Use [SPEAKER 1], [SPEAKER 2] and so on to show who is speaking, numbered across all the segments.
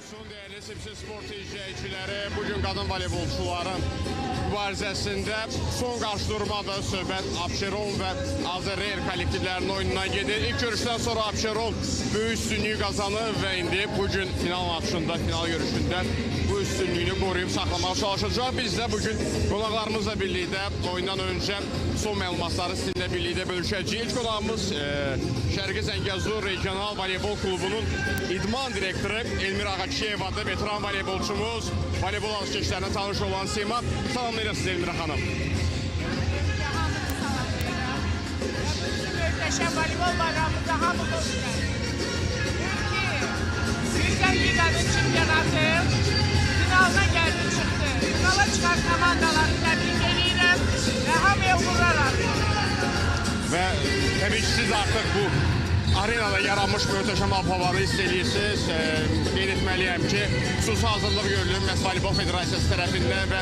[SPEAKER 1] olsun değerli Sipsin Sport izləyiciləri. Bugün qadın voleybolçuların mübarizəsində son qarşıdurmada söhbət Abşeron və Azərbaycan kollektivlərinin oyununa gedir. İlk görüşdən sonra Abşeron böyük üstünlüyü qazanır və indi bugün final maçında, final görüşündə bu üstünlüyünü qoruyub saxlamağa çalışacaq. Biz də bugün qonaqlarımızla birlikdə oyundan öncə son məlumatları sizinlə birlikdə bölüşəcəyik. İlk qonağımız Şərqi Zəngəzur Regional Voleybol Klubunun idman direktoru Elmira Ağakiyevadır. Veteran voleybolçumuz, voleybol alışverişlərine tanış olan Sima. Salamlayırıq siz Elmira xanım.
[SPEAKER 2] Möhtəşəm voleybol bayramımızda hamı xoş gəlir. Türkiyə Liqanın çempionatı finalına gəldi çıxdı. Finala çıxan komandaları təbrik edirəm və hamıya uğurlar arzulayıram.
[SPEAKER 1] Və təbii ki, siz artıq bu arenada yaranmış möhtəşəm ab-havanı hiss edirsiniz. Qeyd etməliyəm ki, xüsusi hazırlıq görülür Məhz Voleybol Federasiyası tərəfindən və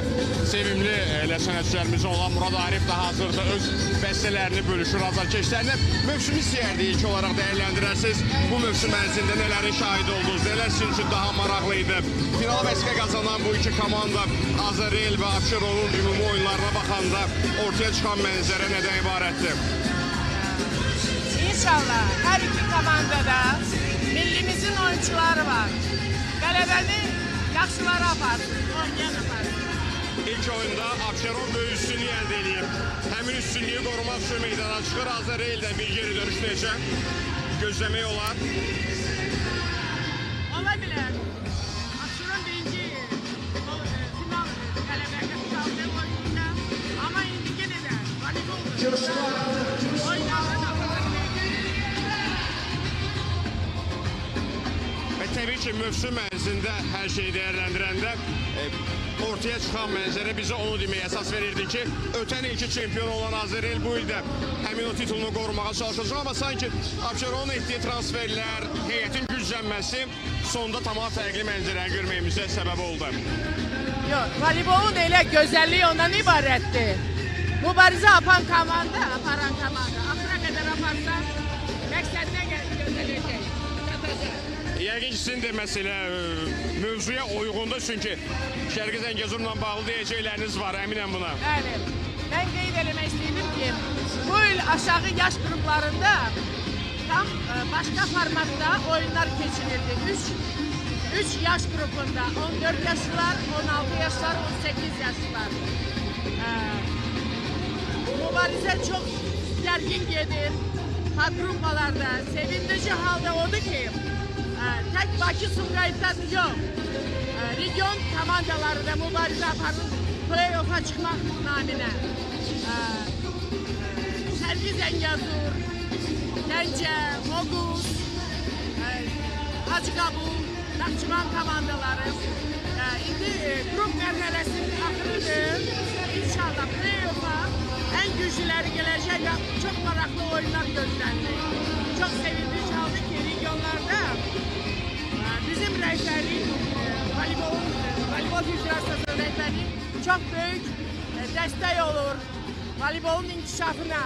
[SPEAKER 1] sevimli sənətçilərimiz olan Murad Arif də hazırda öz bəstələrini bölüşür azarkeşlərinə. Mövsümü istəyərdik ilk olaraq dəyərləndirərsiniz. Bu mövsüm ərzində nələrin şahidi oldunuz, nələr sizin üçün daha maraqlıydı? Finala vəsiqə qazanan bu iki komanda Azərel və Abşeronun ümumi oyunlarına baxanda ortaya çıxan mənzərə nədən ibarətdir?
[SPEAKER 2] İnşallah hər iki komandada millimizin oyuncuları var. Qələbəni yaxşılara aparsın, oynayan aparsın.
[SPEAKER 1] İlk oyunda Abşeron böyük üstünlüyü əldə edib. Həmin üstünlüyü qorumaq üçün meydana çıxır. Azəreldən bir geri dönüş necə? Gözləmək olar.
[SPEAKER 2] Ola bilər. Abşeron birinci final qələbəyə qaldı oyununda. Amma indi yenə də voleybol oynanır.
[SPEAKER 1] Təbii ki, mövsüm ərzində hər şeyi dəyərləndirəndə ortaya çıxan mənzərə bizə onu deməyə əsas verirdi ki, ötən ilki çempion olan Azərel bu ildə həmin o titulunu qorumağa çalışacaq, amma sanki Abşeronun etdiyi transferlər, heyətin güclənməsi sonda tamam fərqli mənzərəni görməyimizə səbəb oldu.
[SPEAKER 2] Yox, voleybolun elə gözəlliyi ondan ibarətdir. Mübarizə aparan komanda, axıra qədər aparsa, məqsədinə gözələcək.
[SPEAKER 1] Yəqin ki, sizin də məsələ mövzuya uyğundur, çünki Şərqi Zəngəzurla bağlı deyəcəkləriniz var, əminəm buna.
[SPEAKER 2] Bəli, mən qeyd eləmək istəyirdim ki, bu il aşağı yaş qruplarında tam başqa formatda oyunlar keçirildi. 3 yaş qrupunda 14 yaşlılar, 16 yaşlar, 18 yaşlılar. Mübarizə çox gərgin gedir. Qrupalarda sevindirici halda odur ki, tək Bakı Sumqayıtdan yox, region komandaları da mübarizə aparır play-off'a çıxmaq naminə. Şərqi Zəngəzur, Gəncə, Moquz, Hacıqabul, Naxçıvan komandaları indi qrup mərhələsinin axırıdır. İnşallah play-off'a ən güclüləri gələcək və çox maraqlı oyunlar gözlənilir. Çox sevindirici haldır ki, regionlarda bizim rəhbərin, Voleybol Federasiyasının rəhbəri çox böyük dəstək olur voleybolun inkişafına.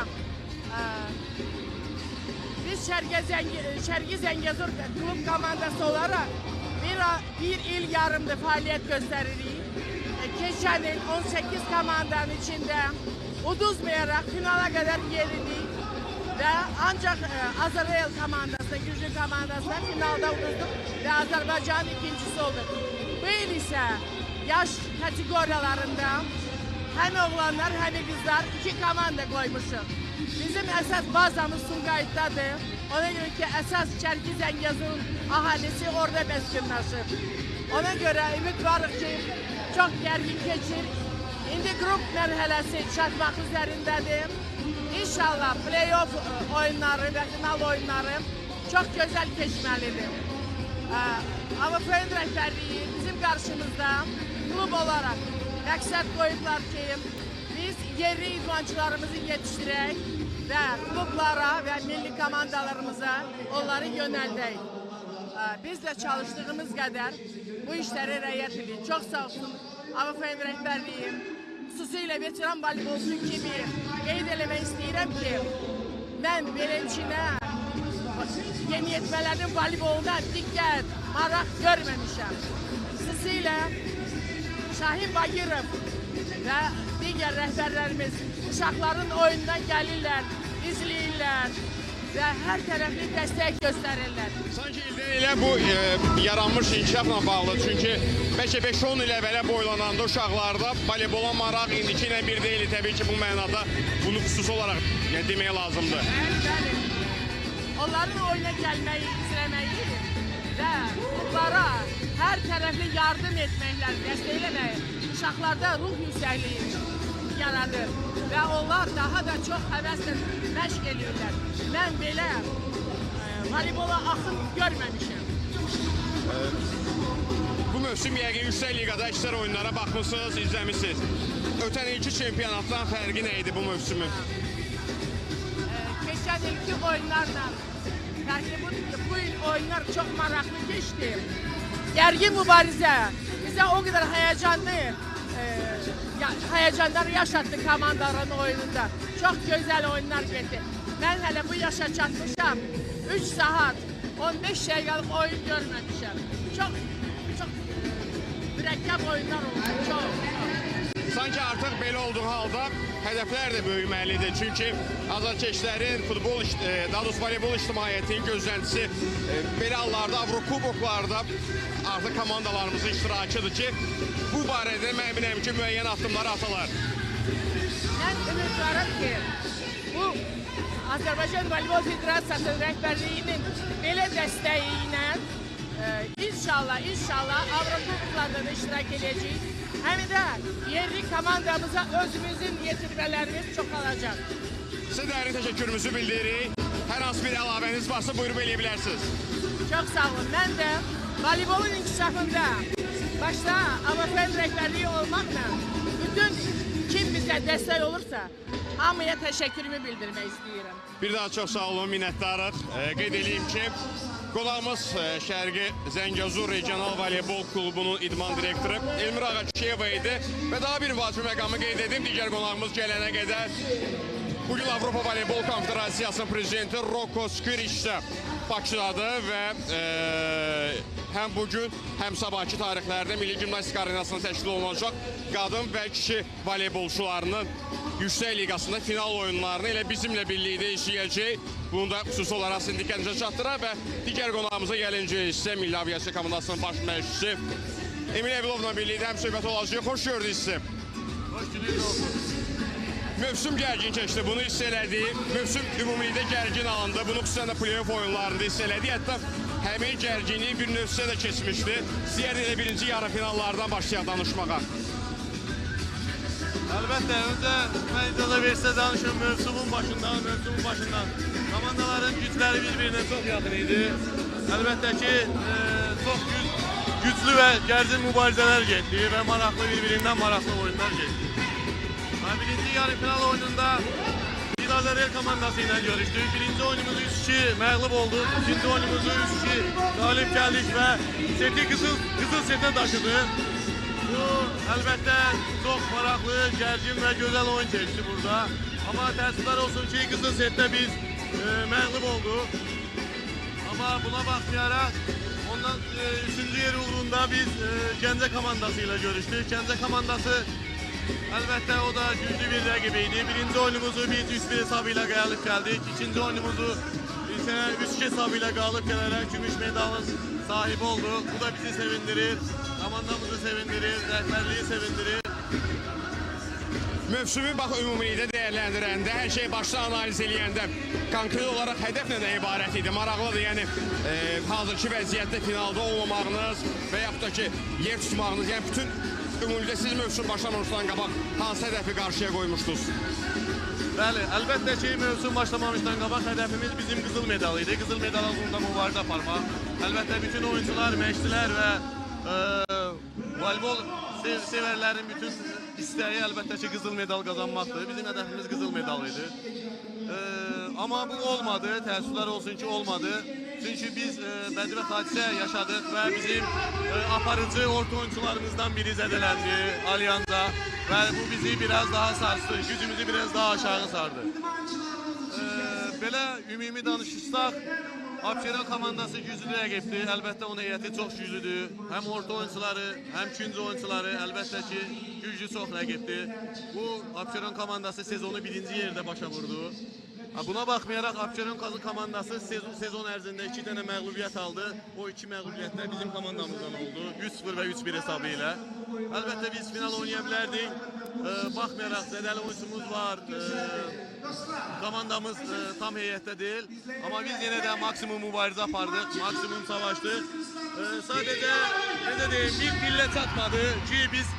[SPEAKER 2] Biz Şərqi Zəngəzur klub komandası olaraq bir il yarımdır fəaliyyət göstəririk. Keçən il 18 komandanın içində uduzmayaraq finala qədər geridik və ancaq Azərbaycan komandası, güclü komandası finalda uduzduq və Azərbaycan ikincisi oldu. Bu il isə yaş kateqoriyalarında həm oğlanlar, həm qızlar 2 komanda qoymuşuq. Bizim əsas bazamız Sumqayıtdadır. Ona görə ki, əsas Şərqi Zəngəzurun əhalisi orada məskunlaşır. Ona görə ümid varıq ki, çox gərgin keçir. İndi qrup mərhələsi çatmaq üzərindədir. İnşallah play-off oyunları və final oyunları çox gözəl keçməlidir. AVF-nin rəhbərliyi bizim qarşımızda klub olaraq məqsəd qoyublar ki, biz yerli idmançılarımızı yetişdirək və klublara və milli komandalarımıza onları yönəldək. Biz də çalışdığımız qədər bu işləri rəayət edirik. Çox sağ olsun AVF-nin rəhbərliyi. Xüsusilə veteran voleybolçu kimi qeyd eləmək istəyirəm ki, mən beləçinə yeniyetmələrin voleyboluna diqqət, maraq görməmişəm. Xüsusilə Şahin Bagirov və digər rəhbərlərimiz uşaqların oyundan gəlirlər, izləyirlər və hər tərəfli dəstək göstərirlər.
[SPEAKER 1] Sanki ildən ilə bu yaranmış inkişafla bağlı, çünki bəlkə 5-10 il əvvələ boylananda uşaqlarda voleybola maraq indiki ilə bir deyil. Təbii ki, bu mənada bunu xüsusi olaraq demək lazımdır.
[SPEAKER 2] Bəli, onların oyuna gəlməyi, izləməyi və onlara hər tərəfli yardım etməklə, dəstəkləməyi uşaqlarda ruh yüksəkliyi yaradır və onlar daha da çox həvəslə məşq edirlər. Mən belə voleybola axın görməmişəm.
[SPEAKER 1] Bu mövsüm yəqin yüksək liqada əksər oyunlara baxmışsınız, izləmişsiniz. Ötən ilki çempionatdan fərqi nə idi bu mövsümün?
[SPEAKER 2] Keçən ilki oyunlarla fərqli budur ki, bu il oyunlar çox maraqlı keçdi. Gərgin mübarizə bizə o qədər həyəcanlar yaşatdı komandaların oyununda. Çox gözəl oyunlar getdi. Mən hələ bu yaşa çatmışam. 3 saat 15 dəqiqəlik oyun görməmişəm. Çox mürəkkəb oyunlar oldu. Çox.
[SPEAKER 1] Sanki artıq belə olduğu halda hədəflər də böyüməlidir. Çünki azarkeşlərin, futbol, daha doğrusu voleybol ictimaiyyətinin gözləntisi belə hallarda, Avrokuboklarda artıq komandalarımızın iştirakıdır ki, bu barədə mən əminəm ki, müəyyən addımlar atılar.
[SPEAKER 2] Mən ümidvarım ki, bu Azərbaycan Voleybol Federasiyasının rəhbərliyinin belə dəstəyi ilə inşallah Avrokuboklarda da iştirak edəcəyik. Həm də yerli komandamıza özümüzün yetirmələrimiz çoxalacaq.
[SPEAKER 1] Sizə dərin təşəkkürümüzü bildiririk. Hər hansı bir əlavəniz varsa buyurub eləyə bilərsiniz.
[SPEAKER 2] Çox sağ olun. Mən də voleybolun inkişafında başta AVF-nin rəhbərliyi olmaqla bütün kim bizə dəstək olursa hamıya təşəkkürümü bildirmək istəyirəm.
[SPEAKER 1] Bir daha çox sağ olun, minnətdarıq. Qeyd edeyim ki, qonağımız Şərqi Zəngəzur Regional Voleybol Klubunun idman direktoru Elmira Ağakişiyeva idi və daha bir vacib məqamı qeyd edeyim, digər qonağımız gələnə qədər bugün Avropa Voleybol Konfederasiyasının prezidenti Roko Skriç də Bakıdadır və həm bugün, həm sabahki tarixlərdə Milli Gimnastika Arenasında təşkil olunacaq qadın və kişi voleybolçularının yüksək liqasında final oyunlarını elə bizimlə birlikdə işləyəcək. Bunu da xüsusi olaraq sindikəncə çatdırar və digər qonağımıza gəlincə isə Milli Aviasiya Komandasının baş məşqçisi Emil Evilovla birlikdə həm söhbət olacaq. Xoş gördük sizi.
[SPEAKER 3] Hoş gününüz olsun.
[SPEAKER 1] Mövsüm gərgin keçdi, bunu hiss elədik. Mövsüm ümumilikdə gərgin alındı. Bunu xüsusən də play-off oyunlarında hiss elədik. Hətta həmin gərginliyi bir növsə də keçmişdi. Sizlər elə birinci yarı finallardan başlayaq danışmağa.
[SPEAKER 3] Əlbəttə, öncə mən icazə versə danışım mövsumun başından. Komandaların gücləri bir-birinə çox yaxın idi. Əlbəttə ki, çox güclü və gərgin mübarizələr getdi və bir-birindən maraqlı oyunlar getdi. Birinci yarı final oyununda Azərbaycan komandası ilə görüşdük. Birinci oyunumuzu 3-2 məğlub olduq. İkinci oyunumuzu 3-2 qalib gəldik və seti qızıl setə daşıdı. Bu, əlbəttə, çox maraqlı, gərgin və gözəl oyun keçdi burada. Amma təəssüflər olsun ki, qızıl setdə biz məğlub olduq. Amma buna baxmayaraq, ondan 3-cü yer uğrunda biz Gəncə komandası ilə görüşdük. Gəncə komandası əlbəttə o da güclü bir rəqib idi. Birinci oyunumuzu biz 3-1 hesabı ilə qalib gəldik. İkinci oyunumuzu 3-2 hesabı ilə qalib gələrək gümüş medalın sahibi olduq. Bu da bizi sevindirir, komandamızı sevindirir, rəhbərliyi sevindirir.
[SPEAKER 1] Mövsümü bax ümumilikdə dəyərləndirəndə, hər şeyi başda analiz eləyəndə konkret olaraq hədəf nədən ibarət idi? Maraqlıdır, yəni hazırki vəziyyətdə finalda olmamağınız və yaxud da ki, yer tutmağınız, yəni bütün ümumilikdə siz mövsüm başlamamışdan qabaq hansı hədəfi qarşıya qoymuşdunuz?
[SPEAKER 3] Bəli, əlbəttə ki, mövsüm başlamamışdan qabaq hədəfimiz bizim qızıl medal idi. Qızıl medal uğrunda mübarizə aparmaq. Əlbəttə bütün oyuncular, məşqçilər və voleybol sevərlərin bütün istəyi əlbəttə ki, qızıl medal qazanmaqdır. Bizim hədəfimiz qızıl medal idi. Amma bu olmadı, təəssüflər olsun ki, olmadı. Çünki biz bədbəxt hadisə yaşadıq və bizim aparıcı orta oyuncularımızdan biri zədələndi Alyanza və bu bizi biraz daha sarstı, gücümüzü biraz daha aşağı sardı. Belə ümumi danışırsaq, Abşeron komandası güclü rəqibdir. Əlbəttə onun heyəti çox güclüdür. Həm orta oyunçuları, həm ikinci oyunçuları əlbəttə ki, güclü çox rəqibdir. Bu Abşeron komandası sezonu birinci yerdə başa vurdu. Buna baxmayaraq Abşeron komandası sezon ərzində 2 dənə məğlubiyyət aldı. O 2 məğlubiyyətlər bizim komandamızdan oldu. 3-0 və 3-1 hesabı ilə. Əlbəttə biz final oynaya bilərdik. Baxmayaraq zədəli oyuncumuz var. Komandamız tam heyətdə deyil. Amma biz yenə də maksimum mübarizə apardıq, maksimum savaşdıq. Sadəcə, necə deyim, bir pillə çatmadı ki, biz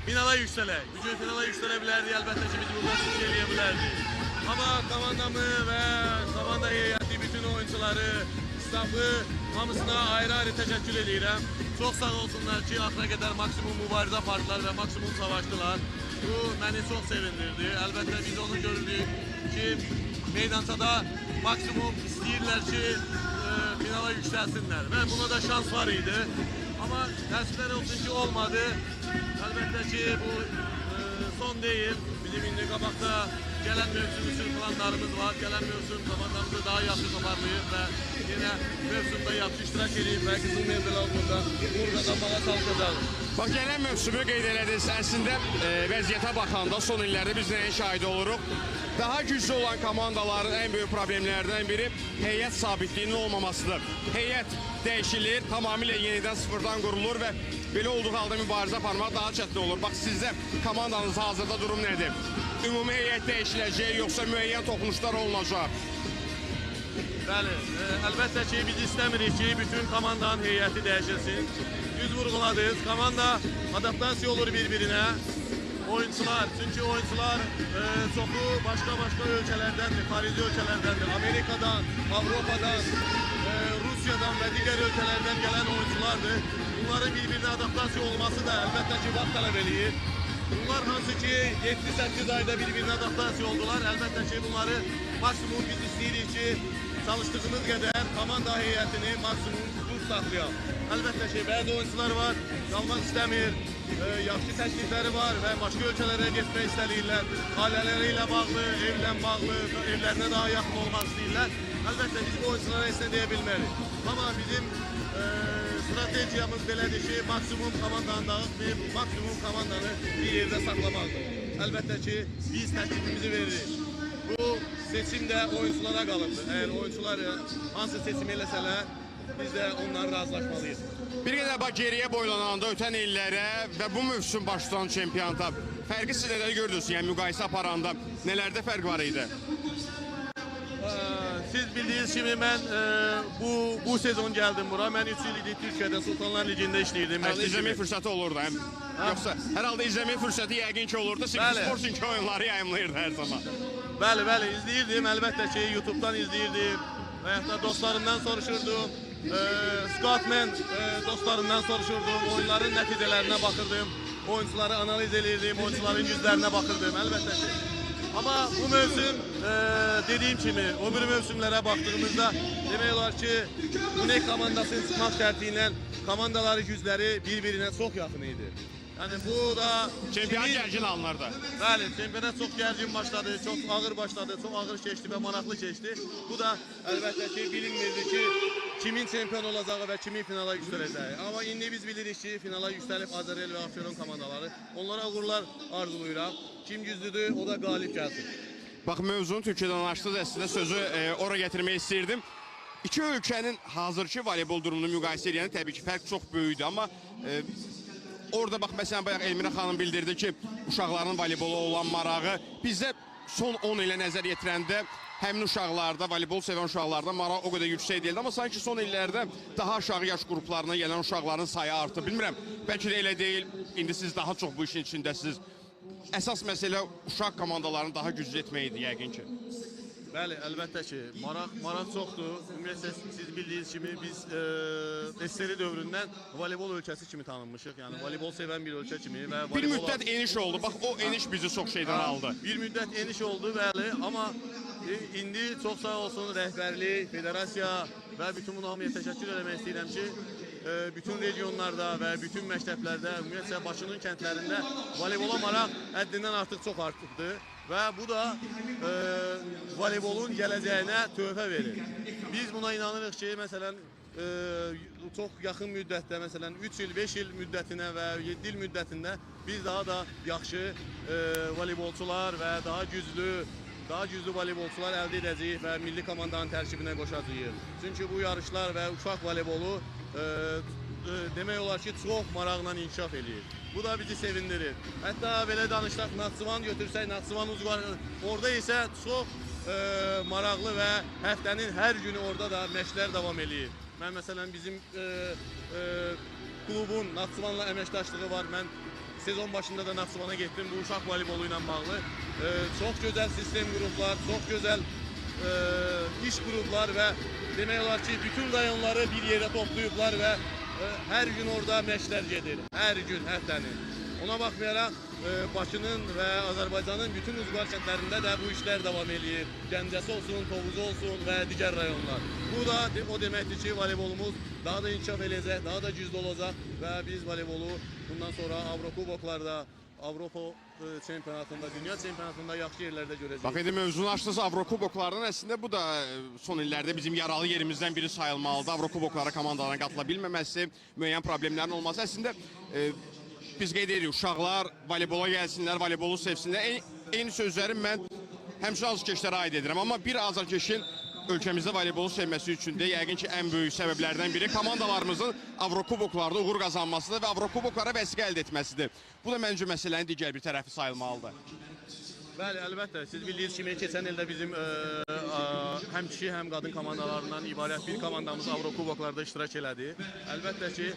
[SPEAKER 3] finala yüksələk. Bugün finala yüksələ bilərdik, əlbəttə ki, biz burada süt eləyə bilərdik. Amma komandamı və komanda heyəti, bütün oyuncuları, stafı, hamısına ayrı-ayrı təşəkkür edirəm. Çox sağ olsunlar ki, axıra qədər maksimum mübarizə apardılar və maksimum savaşdılar. Bu məni çox sevindirdi. Əlbəttə biz onu görürdük ki, meydançada maksimum istəyirlər ki, finala yüksəlsinlər və buna da şans var idi. Amma təəssüflər olsun ki, olmadı. Əlbəttə ki, bu son deyil. Bizim indi qabaqda gələn mövsüm üçün planlarımız var. Gələn mövsüm komandamızı daha yaxşı toparlayıb və yenə mövsümdə yaxşı iştirak edib və qızıl medal uğrunda uğur qazanmağa çalışacağıq.
[SPEAKER 1] Bax, gələn mövsümü qeyd elədiniz. Əslində vəziyyətə baxanda son illərdə biz nəyin şahidi oluruq? Daha güclü olan komandaların ən böyük problemlərdən biri heyət sabitliyinin olmamasıdır. Heyət dəyişilir, tamamilə yenidən sıfırdan qurulur və belə olduğu halda mübarizə aparmaq daha çətin olur. Bax, sizdə komandanız hazırda durum nədir? Ümumi heyət dəyişiləcək, yoxsa müəyyən toxunuşlar olunacaq?
[SPEAKER 3] Bəli, əlbəttə ki, biz istəmirik ki, bütün komandanın heyəti dəyişilsin. Düz vurğuladınız, komanda adaptasiya olur bir-birinə. Oyuncular, çünki oyuncular çoxu başqa ölkələrdəndir, xarici ölkələrdəndir. Amerikadan, Avropadan, Rusiyadan və digər ölkələrdən gələn oyunculardır. Bunların bir-birinə adaptasiya olması da əlbəttə ki, vaxt tələb eləyir. Bunlar hansı ki 7-8 ayda bir-birinə adaptasiya oldular. Əlbəttə ki, bunları maksimum biz istəyirik ki, çalışdığımız qədər komanda heyətini maksimum düz saxlayaq. Əlbəttə ki, bəzi oyuncular var, qalmaq istəmir, yaxşı təklifləri var və başqa ölkələrə getmək istəyirlər. Ailələri ilə bağlı, evlə bağlı, evlərinə daha yaxın olmaq istəyirlər. Əlbəttə biz bu oyunculara heç nə deyə bilmərik. Amma bizim stratejiyamız belədir ki, maksimum komandanı dağıtmayıb, maksimum komandanı bir yerdə saxlamaqdır. Əlbəttə ki, biz təklifimizi veririk. Bu seçim də oyunculara qalıbdır. Əgər oyuncular hansı seçim eləsələr, biz də ondan razılaşmalıyız.
[SPEAKER 1] Bir qədər bax, geriyə boylananda ötən illərə və bu mövsüm başlayan çempionata fərqi siz nələr gördünüz? Yəni müqayisə aparanda nələrdə fərq var idi?
[SPEAKER 3] Siz bildiyiniz kimi mən bu sezon gəldim bura. Mən 3 il idi Türkiyədə Sultanlar Ligində işləyirdim.
[SPEAKER 1] Hər halda izləmək fürsəti olurdu həm. Yoxsa hər halda izləmək fürsəti yəqin ki olurdu. Spor çünki oyunları yayımlayırdı hər zaman.
[SPEAKER 3] Bəli, izləyirdim. Əlbəttə ki, YouTube-dan izləyirdim. Və yaxud da dostlarımdan soruşurdum. Scoutman dostlarımdan soruşurdum. Oyunların nəticələrinə baxırdım. Oyuncuları analiz edirdim. Oyuncuların yüzlərinə baxırdım. Əlbəttə ki. Amma bu mövsüm dediyim kimi, o bir mövsümlərə baxdığımızda demək olar ki, Güney komandasının çıxmaq şərti ilə komandaların yüzləri bir-birinə çox yaxın idi. Yəni bu da
[SPEAKER 1] çempionat gərgin alınırdı.
[SPEAKER 3] Bəli, çempionat çox gərgin başladı, çox ağır başladı, çox ağır keçdi və maraqlı keçdi. Bu da əlbəttə ki, bilinmirdi ki, kimin çempion olacağı və kimin finala yüksələcəyi. Amma indi biz bilirik ki, finala yüksəlib Azərel və Abşeron komandaları. Onlara uğurlar arzulayıram. Kim güclüdür, o da qalib gəlsin.
[SPEAKER 1] Bax, mövzunu Türkiyədən açdınız, əslində sözü ora gətirmək istəyirdim. İki ölkənin hazırki voleybol durumunu müqayisə edən təbii ki, fərq çox böyükdür, amma orada bax, məsələn, bayaq Elmira xanım bildirdi ki, uşaqların voleybola olan marağı bizdə son 10 ilə nəzər yetirəndə həmin uşaqlarda, voleybol sevən uşaqlarda maraq o qədər yüksək deyildi, amma sanki son illərdə daha aşağı yaş qruplarına gələn uşaqların sayı artır. Bilmirəm, bəlkə də elə deyil, indi siz daha çox bu işin içindəsiniz. Əsas məsələ uşaq komandalarını daha güclü etməkdir yəqin ki.
[SPEAKER 3] Bəli, əlbəttə ki, maraq çoxdur. Ümumiyyətlə, siz bildiyiniz kimi biz SSR dövründən voleybol ölkəsi kimi tanınmışıq. Yəni, voleybol sevən bir ölkə kimi və
[SPEAKER 1] bir müddət eniş oldu. Bax, o eniş bizi çox şeydən aldı.
[SPEAKER 3] Bir müddət eniş oldu, bəli. Amma indi çox sağ olsun rəhbərlik, federasiya və bütün bunu hamıya təşəkkür eləmək istəyirəm ki, bütün regionlarda və bütün məktəblərdə, ümumiyyətlə Bakının kəndlərində voleybola maraq həddindən artıq çox artıbdır və bu da voleybolun gələcəyinə töhfə verir. Biz buna inanırıq ki, məsələn, çox yaxın müddətdə, məsələn 3 il, 5 il müddətinə və 7 il müddətində biz daha da yaxşı voleybolçular və daha güclü voleybolçular əldə edəcəyik və milli komandanın tərkibinə qoşacağıq. Çünki bu yarışlar və uşaq voleybolu demək olar ki, çox maraqla inkişaf edir. Bu da bizi sevindirir. Hətta belə danışsaq, Naxçıvan götürsək, Naxçıvan uzvar, orada isə çox maraqlı və həftənin hər günü orada da məşqlər davam edir. Mən məsələn bizim klubun Naxçıvanla əməkdaşlığı var. Mən sezon başında da Naxçıvana getdim bu uşaq voleybolu ilə bağlı. Çox gözəl sistem qurublar, çox gözəl iş qurublar və demək olar ki, bütün rayonları bir yerə toplayıblar və hər gün orada məşqlər gedir. Hər gün, həftənin. Ona baxmayaraq Bakının və Azərbaycanın bütün uzvar kəndlərində də bu işlər davam edir. Gəncəsi olsun, Tovuzu olsun və digər rayonlar. Bu da o deməkdir ki, voleybolumuz daha da inkişaf edəcək, daha da güclü olacaq və biz voleybolu bundan sonra Avrokuboklarda, Avropa çempionatında, dünya çempionatında yaxşı yerlərdə görəcəyik.
[SPEAKER 1] Bax, indi mövzunu açdınız Avrokuboklardan. Əslində bu da son illərdə bizim yaralı yerimizdən biri sayılmalıdır. Avrokuboklara komandalara qatıla bilməməsi, müəyyən problemlərin olması. Əslində biz qeyd edirik, uşaqlar voleybola gəlsinlər, voleybolu sevsinlər. Eyni sözləri mən həmişə azarkeşlərə aid edirəm. Amma bir azarkeşin ölkəmizdə voleybolu sevməsi üçün də yəqin ki, ən böyük səbəblərdən biri komandalarımızın Avrokuboklarda uğur qazanmasıdır və Avrokuboklara vəsiqə əldə etməsidir. Bu da məncə məsələnin digər bir tərəfi sayılmalıdır.
[SPEAKER 3] Bəli, əlbəttə. Siz bildiyiniz kimi keçən ildə bizim həm kişi, həm qadın komandalarından ibarət bir komandamız Avrokuboklarda iştirak elədi. Əlbəttə ki,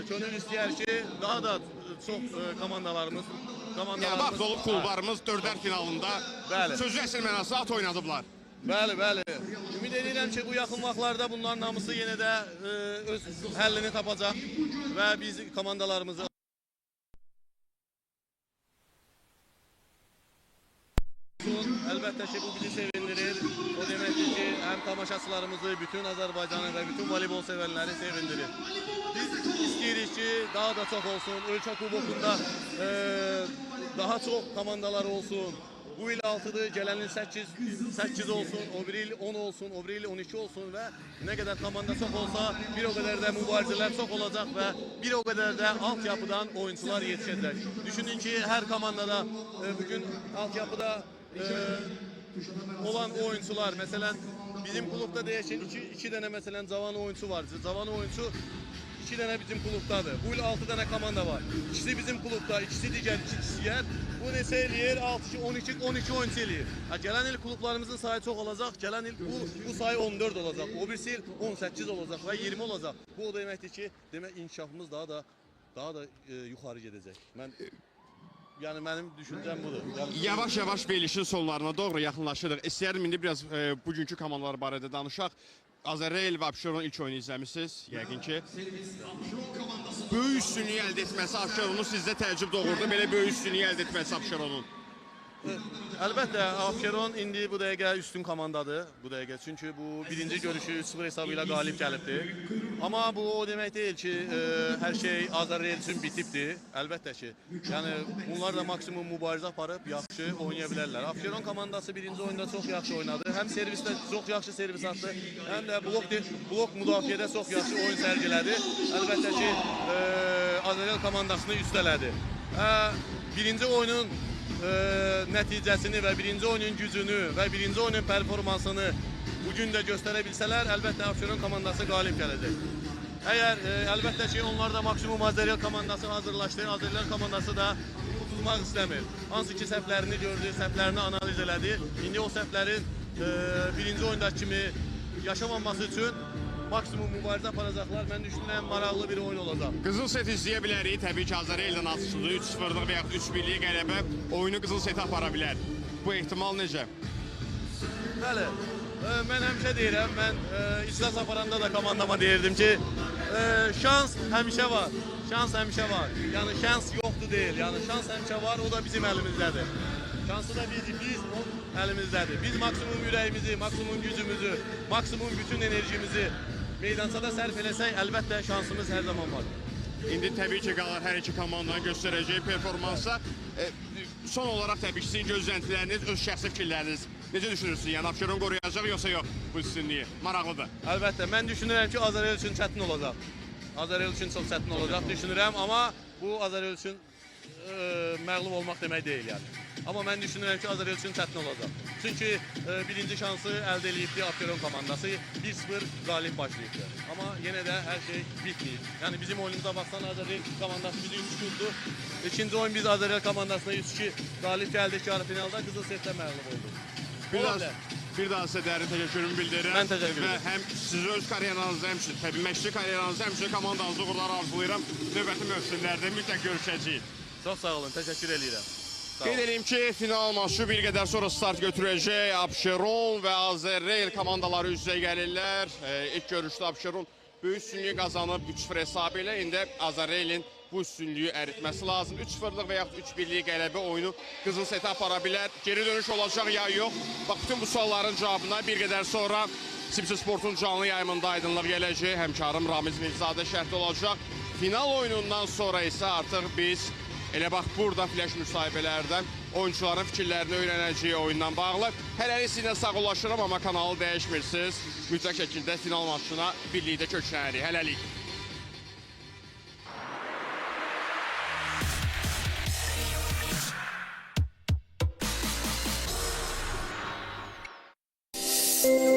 [SPEAKER 3] könül istəyər ki, daha da çox komandalarımız
[SPEAKER 1] Yəni, vaxt olub klublarımız dördər finalında sözü əsl mənası at oynadıblar.
[SPEAKER 3] Bəli, bəli. Ümid edirəm ki, bu yaxın vaxtlarda bunların hamısı yenə də öz həllini tapacaq və biz komandalarımızı əlbəttə ki, bu bizi sevindirir. O deməkdir ki, həm tamaşaçılarımızı, bütün Azərbaycanı və bütün voleybol sevənləri sevindirir. Biz istəyirik ki, daha da çox olsun, ölkə kubokunda daha çox komandalar olsun. Bu il 6'dır, gələn il 8 olsun, o bir il 10 olsun, o bir il 12 olsun və nə qədər komanda çox olsa, bir o qədər də mübarizələr çox olacaq və bir o qədər də altyapıdan oyuncular yetişəcək. Düşünün ki, hər komandada bugün altyapıda olan oyuncular, məsələn, bizim klubda deyək ki, iki dənə məsələn cavan oyuncu var. Cavan oyuncu 2 dənə bizim klubdadır. Bu il 6 dənə komanda var. İkisi bizim klubda, ikisi digər ikisiyer. Bu neçə eləyir? 12 oyuncu eləyir. Gələn il klublarımızın sayı çox olacaq. Gələn il bu sayı 14 olacaq. O birisi il 18 olacaq və 20 olacaq. Bu o deməkdir ki, inkişafımız daha da yuxarı gedəcək. Yəni mənim düşüncəm budur.
[SPEAKER 1] Yavaş-yavaş verilişin sonlarına doğru yaxınlaşırıq. İstəyərdim indi biraz bugünkü komandalar barədə danışaq. Azərreyl və Abşeron ilk oyunu izləmişsiniz, yəqin ki. Böyük üstünlüyü əldə etməsi Abşeronun sizdə təəccüb doğurdu, belə böyük üstünlüyü əldə etməsi Abşeronun.
[SPEAKER 3] Əlbəttə, Abşeron indi bu dəqiqə üstün komandadır, çünki bu birinci görüşü 3-0 hesabı ilə qalib gəlibdir. Amma bu o demək deyil ki, hər şey Azərreyl üçün bitibdir, əlbəttə ki. Yəni, bunlar da maksimum mübarizə aparıb, yaxşı oynaya bilərlər. Abşeron komandası birinci oyunda çox yaxşı oynadı, həm servisdə çox yaxşı servis atdı, həm də blok müdafiədə çox yaxşı oyun sərgilədi. Əlbəttə ki, Azərreyl komandasını üstələdi. Birinci oyunun nəticəsini və birinci oyunun gücünü və birinci oyunun performansını bugün də göstərə bilsələr, əlbəttə Abşeron komandası qalib gələcək. Əlbəttə ki, onlar da maksimum Azərreyl komandası hazırlaşdı. Azərreyl komandası da tutulmaq istəmir. Hansı ki, səhvlərini gördü, səhvlərini analiz elədi. İndi o səhvlərin birinci oyundakı kimi yaşamaması üçün maksimum mübarizə aparacaqlar. Mən düşünürəm, maraqlı bir oyun olacaq.
[SPEAKER 1] Qızıl set izləyə bilərik. Təbii ki, Azərreyldən asılıdır. 3-0'lıq və yaxud 3-1'lik qələbə oyunu qızıl setə apara bilər. Bu ehtimal necə?
[SPEAKER 3] Bəli, mən həmişə deyirəm, mən iclas aparanda da komandama deyirdim ki, şans həmişə var. Şans həmişə var. Yəni, şans yoxdur deyil. Yəni, şans həmişə var, o da bizim əlimizdədir. Şansı da biz əlimizdədir. Biz maksimum ürəyimizi, maksimum gücümüzü, maksimum bütün enerjimizi meydançada sərf eləsək, əlbəttə şansımız hər zaman var.
[SPEAKER 1] İndi təbii ki, qalır hər iki komandanın göstərəcəyi performansa. Son olaraq təbii ki, sizin gözləntiləriniz, öz şəxsi fikirləriniz necə düşünürsünüz? Yəni Abşeron qoruyacaq yoxsa yox bu üstünlüyü? Maraqlıdır.
[SPEAKER 3] Əlbəttə, mən düşünürəm ki, Azarel üçün çətin olacaq. Azarel üçün çox çətin olacaq düşünürəm, amma bu Azarel üçün məğlub olmaq demək deyil yəni. Amma mən düşünürəm ki, Azarel üçün çətin olacaq. Çünki birinci şansı əldə edibdi Abşeron komandası 1-0 qalib başlayıbdı. Amma yenə də hər şey bitməyib. Yəni bizim oyunumuza baxsan Azarel komandası bizi 3 tutdu. İkinci oyun biz Azarel komandasına 3-2 qalib gəldik yarı finalda, qızıl setdə məğlub olduq.
[SPEAKER 1] Bir daha sizə dərin təşəkkürümü bildirirəm.
[SPEAKER 3] Mən təşəkkür edirəm.
[SPEAKER 1] Və həm sizi öz karyeranızda, həmçinin təbii məşqçi karyeranızda, həmçinin komandanızda uğurlar arzulayıram. Növbəti mövsümlərdə mütləq görüşəcəyik.
[SPEAKER 3] Çox sağ olun, təşəkkür edirəm.
[SPEAKER 1] Qeyd edeyim ki, final maçı bir qədər sonra start götürəcək. Abşeron və Azərreyl komandaları üz-üzə gəlirlər. İlk görüşdə Abşeron böyük üstünlüyü qazanıb 3-0 hesabı ilə. İndi Azərreylin bu üstünlüyü əritməsi lazım. 3-0'lıq və yaxud 3-1'lik qələbə oyunu qızıl setə apara bilər. Geri dönüş olacaq ya yox? Bax, bütün bu sualların cavabına bir qədər sonra Sipsi Sportun canlı yayımında aydınlıq gələcək. Həmkarım Ramiz Mirzadə şərtli olacaq. Final oyunundan sonra isə artıq biz elə bax, burada flash müsahibələrdən oyuncuların fikirlərini öyrənəcəyi oyundan bağlı. Hələlik sizinlə sağollaşıram, amma kanalı dəyişmirsiniz. Mütləq şəkildə final maçına birlikdə köçənərik. Hələlik.
[SPEAKER 4] Thank you.